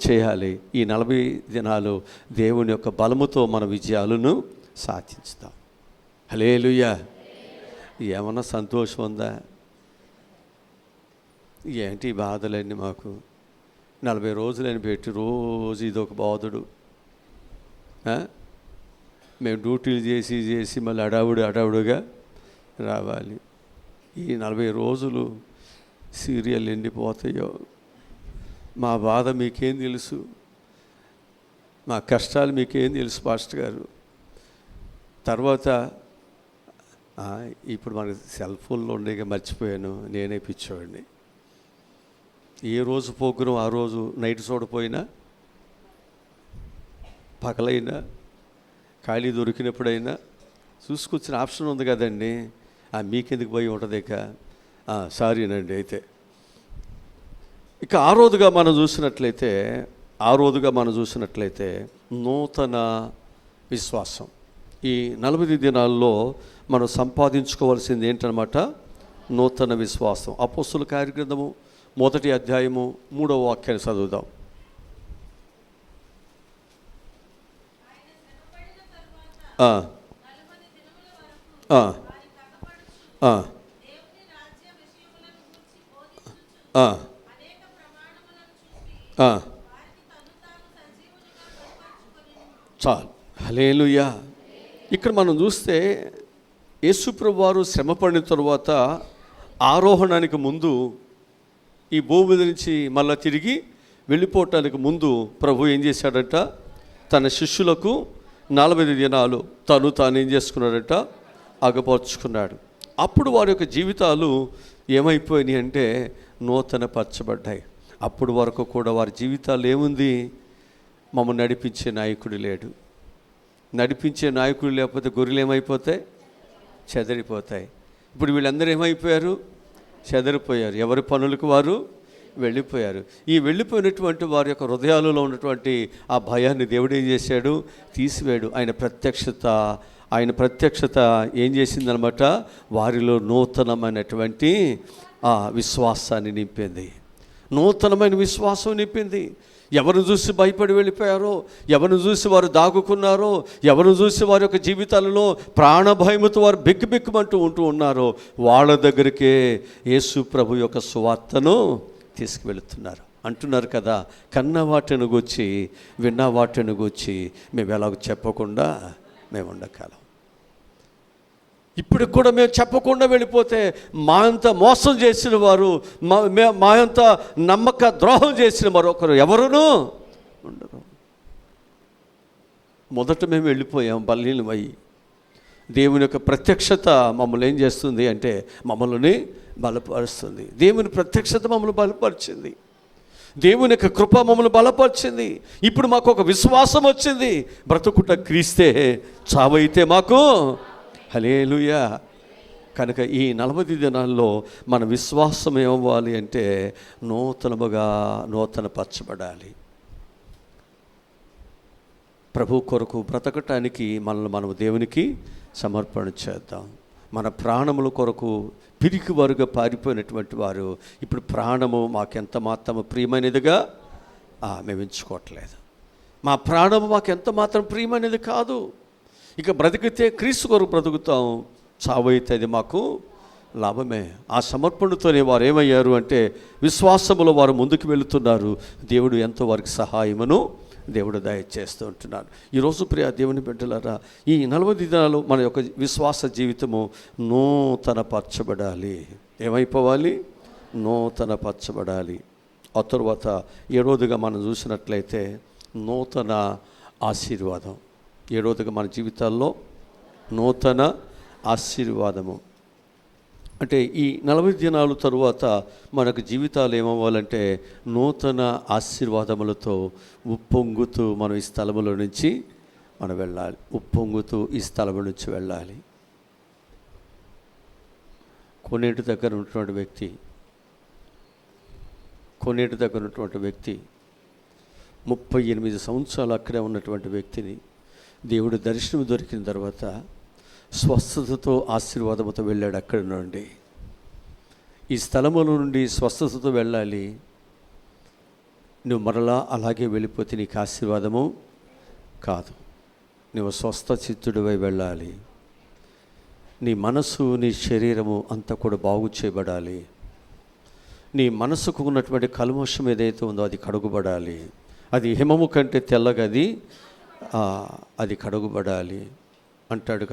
చేయాలి. ఈ 40 దినాలు దేవుని యొక్క బలముతో మన విజయాలను సాధించుతాం. హల్లెలూయా. ఏమన్నా సంతోషం ఉందా? ఏంటి బాధలన్నీ మాకు? 40 రోజులని పెట్టి రోజు ఇదొక బాధుడు. మేము డ్యూటీలు చేసి మళ్ళీ అడావుడుగా రావాలి. ఈ 40 రోజులు సీరియల్ ఎండిపోతాయో? మా బాధ మీకేం తెలుసు? మా కష్టాలు మీకేం తెలుసు పాస్టర్ గారు? తర్వాత ఇప్పుడు మనకి సెల్ ఫోన్లో ఉండేగా మర్చిపోయాను, నేనే పిచ్చోడిని. ఏ రోజు పోకును ఆ రోజు నైట్ చూడపోయినా, పగలైనా, ఖాళీ దొరికినప్పుడైనా చూసుకొచ్చిన ఆప్షన్ ఉంది కదండి. మీకెందుకు పోయి ఉంటుంది ఇక? సారీనండి. అయితే ఇక ఆ రోజుగా మనం చూసినట్లయితే నూతన విశ్వాసం. ఈ 40 దినాల్లో మనం సంపాదించుకోవాల్సింది ఏంటన్నమాట? నూతన విశ్వాసం. అపోస్తుల కార్యగ్రంథము 1వ అధ్యాయము 3వ వాక్యాన్ని చదువుదాం. చాలు. హల్లెలూయా. ఇక్కడ మనం చూస్తే యేసుప్రభువు వారు శ్రమపడిన తరువాత ఆరోహణానికి ముందు, ఈ భూమి మీద నుంచి మళ్ళా తిరిగి వెళ్ళిపోవటానికి ముందు ప్రభు ఏం చేశాడట? తన శిష్యులకు 40 దినాలు తాను ఏం చేసుకున్నాడట? ఆగపరుచుకున్నాడు. అప్పుడు వారి యొక్క జీవితాలు ఏమైపోయినాయి అంటే నూతన పరచబడ్డాయి. అప్పుడు వరకు కూడా వారి జీవితాలు ఏముంది? మమ్మల్ని నడిపించే నాయకుడు లేడు. నడిపించే నాయకుడు లేకపోతే గొర్రెలు ఏమైపోతాయి? చెదరిపోతాయి. ఇప్పుడు వీళ్ళందరూ ఏమైపోయారు? చెదరిపోయారు. ఎవరి పనులకు వారు వెళ్ళిపోయారు. ఈ వెళ్ళిపోయినటువంటి వారి యొక్క హృదయాలలో ఉన్నటువంటి ఆ భయాన్ని దేవుడు ఏం చేశాడు? తీసివేడు. ఆయన ప్రత్యక్షత ఏం చేసిందనమాట? వారిలో నూతనమైనటువంటి ఆ విశ్వాసాన్ని నింపింది. నూతనమైన విశ్వాసం నింపింది. ఎవరిని చూసి భయపడి వెళ్ళిపోయారో, ఎవరిని చూసి వారు దాగుకున్నారో, ఎవరిని చూసి వారి యొక్క జీవితాలలో ప్రాణభయముతో వారు బిక్కుబిక్కుమంటూ ఉన్నారో, వాళ్ళ దగ్గరికే యేసు ప్రభు యొక్క సువార్తను తీసుకువెళుతున్నారు. అంటున్నారు కదా, కన్న వాటిని గూర్చి విన్న వాటిని గూర్చి మేము ఎలాగో చెప్పకుండా మేము ఉండగలం. ఇప్పుడు కూడా మేము చెప్పకుండా వెళ్ళిపోతే మా అంత మోసం చేసిన వారు, మా అంత నమ్మక ద్రోహం చేసిన మరొకరు ఎవరునూ ఉండరు. మొదట మేము వెళ్ళిపోయాం బలీనమై. దేవుని యొక్క ప్రత్యక్షత మమ్మల్ని ఏం చేస్తుంది అంటే మమ్మల్ని బలపరుస్తుంది. దేవుని ప్రత్యక్షత మమ్మల్ని బలపరిచింది. దేవుని యొక్క కృప మమ్మల్ని బలపరిచింది. ఇప్పుడు మాకు ఒక విశ్వాసం వచ్చింది. బ్రతుకుట క్రీస్తే, చావైతే మాకు. హల్లెలూయా. కనుక ఈ 40 దినాల్లో మన విశ్వాసం ఏమవ్వాలి అంటే నూతనపరచబడాలి. ప్రభు కొరకు బ్రతకటానికి మనల్ని మనం దేవునికి సమర్పణ చేద్దాం. మన ప్రాణముల కొరకు పిరికి వారుగా పారిపోయినటువంటి వారు ఇప్పుడు ప్రాణము మాకెంత మాత్రం ప్రియమైనదిగా మేము ఎంచుకోవట్లేదు. మా ప్రాణము మాకెంత మాత్రం ప్రియమైనది కాదు. ఇక బ్రతికితే క్రీస్తు కొరకు బ్రతుకుతాం, చావైతే అది మాకు లాభమే. ఆ సమర్పణతోనే వారు ఏమయ్యారు అంటే విశ్వాసములో వారు ముందుకు వెళుతున్నారు. దేవుడు ఎంతో వారికి సహాయమును దేవుడు దయచేస్తూ ఉంటున్నాడు. ఈరోజు ప్రియ దేవుని బిడ్డలారా, ఈ 40 దినాలు మన యొక్క విశ్వాస జీవితము నూతనపరచబడాలి. ఏమైపోవాలి? నూతనపరచబడాలి. ఆ తర్వాత 7వదిగా మనం చూసినట్లయితే నూతన ఆశీర్వాదం. 7వదిగా మన జీవితాల్లో నూతన ఆశీర్వాదము. అంటే ఈ 40 దినాల తరువాత మనకు జీవితాలు ఏమవ్వాలంటే నూతన ఆశీర్వాదములతో ఉప్పొంగుతూ మనం ఈ స్థలములో నుంచి మనం వెళ్ళాలి. ఉప్పొంగుతూ ఈ స్థలము నుంచి వెళ్ళాలి. కొన్నింటి దగ్గర ఉన్నటువంటి వ్యక్తి 38 సంవత్సరాలు అక్కడే ఉన్నటువంటి వ్యక్తిని దేవుడు దర్శనం దొరికిన తర్వాత స్వస్థతతో ఆశీర్వాదంతో వెళ్ళాడు. అక్కడి నుండి ఈ స్థలముల నుండి స్వస్థతతో వెళ్ళాలి. నువ్వు మరలా అలాగే వెళ్ళిపోతే నీకు ఆశీర్వాదము కాదు. నువ్వు స్వస్థ చిత్తుడివై వెళ్ళాలి. నీ మనసు, నీ శరీరము అంతా కూడా బాగు చేయబడాలి. నీ మనసుకు ఉన్నటువంటి కల్మషం ఏదైతే ఉందో అది కడుగుబడాలి. అది హిమము కంటే తెల్లగా అది కడుగుబడాలి అంటాడు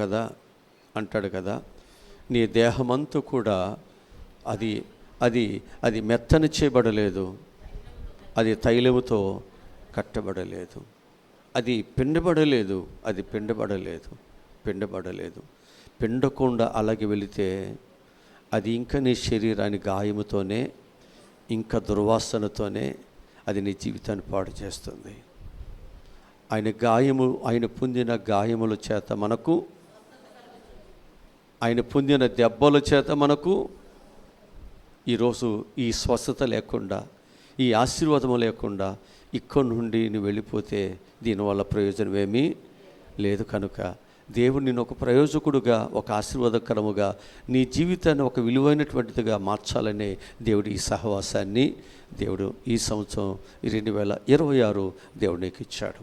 కదా. నీ దేహమంతా కూడా అది మెత్తని చేయబడలేదు, అది తైలముతో కట్టబడలేదు, అది పిండబడలేదు. పిండకుండా అలాగే వెళితే అది ఇంకా నీ శరీరాన్ని గాయముతోనే, ఇంకా దుర్వాసనతోనే అది నీ జీవితాన్ని పాడు చేస్తుంది. ఆయన పొందిన గాయముల చేత మనకు, ఆయన పొందిన దెబ్బల చేత మనకు ఈరోజు ఈ స్వస్థత లేకుండా, ఈ ఆశీర్వాదము లేకుండా ఇక్కడి నుండి నువ్వు వెళ్ళిపోతే దీనివల్ల ప్రయోజనం ఏమీ లేదు. కనుక దేవుడు నిన్ను ఒక ప్రయోజకుడుగా, ఒక ఆశీర్వాదకరముగా, నీ జీవితాన్ని ఒక విలువైనటువంటిదిగా మార్చాలనే దేవుడు ఈ సహవాసాన్ని దేవుడు ఈ సంవత్సరం 2026 దేవుడు నీకు ఇచ్చాడు.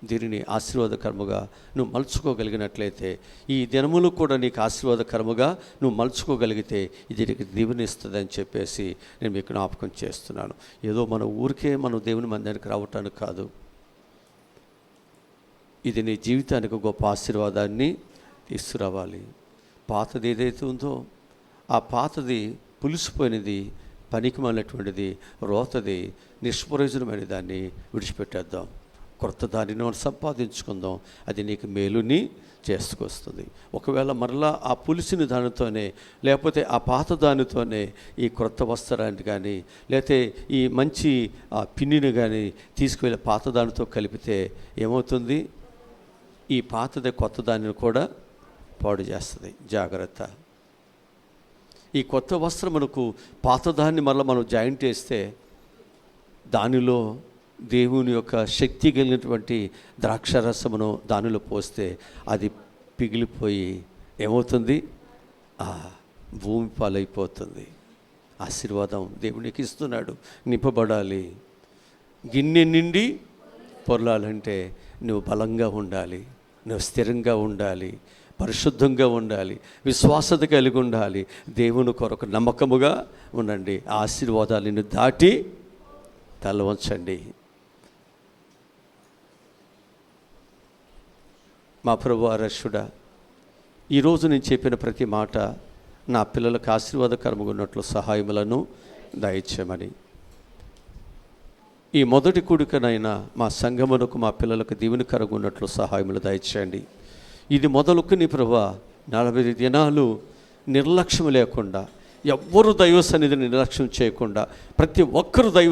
దీనిని ఆశీర్వాదకరముగా నువ్వు మలుచుకోగలిగినట్లయితే, ఈ దినములు కూడా నీకు ఆశీర్వాదకరముగా నువ్వు మలుచుకోగలిగితే ఇది నీకు దీవెనిస్తుందని చెప్పేసి నేను మీకు జ్ఞాపకం చేస్తున్నాను. ఏదో మన ఊరికే మనం దేవుని మందిరానికి రావటానికి కాదు, ఇది నీ జీవితానికి గొప్ప ఆశీర్వాదాన్ని తీసుకురావాలి. పాతది ఏదైతే ఉందో ఆ పాతది పులిసిపోయినది, పనికిమాలినటువంటిది, రోతది, నిష్ప్రయోజనమైన దాన్ని విడిచిపెట్టేద్దాం. కొత్త దానిని మనం సంపాదించుకుందాం. అది నీకు మేలుని చేసుకొస్తుంది. ఒకవేళ మరలా ఆ పులిసిన దానితోనే, లేకపోతే ఆ పాత దానితోనే ఈ క్రొత్త వస్త్రాన్ని కానీ, లేకపోతే ఈ మంచి ఆ పిన్నిని కానీ తీసుకువెళ్ళి పాత దానితో కలిపితే ఏమవుతుంది? ఈ పాతది కొత్త దానిని కూడా పాడు చేస్తుంది. జాగ్రత్త. ఈ కొత్త వస్త్రమునకు పాతదాన్ని మరలా మనం జాయింట్ చేస్తే దానిలో దేవుని యొక్క శక్తి కలిగినటువంటి ద్రాక్షరసమును దానిలో పోస్తే అది పిగిలిపోయి ఏమవుతుంది? భూమి పాలైపోతుంది. ఆశీర్వాదం దేవునికి ఇస్తున్నాడు, నింపబడాలి. గిన్నె నిండి పొర్లాలంటే నువ్వు బలంగా ఉండాలి, నువ్వు స్థిరంగా ఉండాలి, పరిశుద్ధంగా ఉండాలి, విశ్వాసత కలిగి ఉండాలి, దేవుని కొరకు నమ్మకముగా ఉండండి. ఆశీర్వాదాలను దాటి తల వంచండి. మా ప్రభువా రక్షుడా, ఈరోజు నేను చెప్పిన ప్రతి మాట నా పిల్లలకు ఆశీర్వాదకరంగా ఉన్నట్లు సహాయములను దయచేయమని, ఈ మొదటి కూడికనైనా మా సంఘమునకు మా పిల్లలకు దీవెనకరంగా ఉన్నట్లు సహాయములు దయచేయండి. ఇది మొదలుకుని ప్రభువా 40 దినాలు నిర్లక్ష్యం లేకుండా, ఎవ్వరూ దైవ సన్నిధిని నిర్లక్ష్యం చేయకుండా, ప్రతి ఒక్కరూ దైవ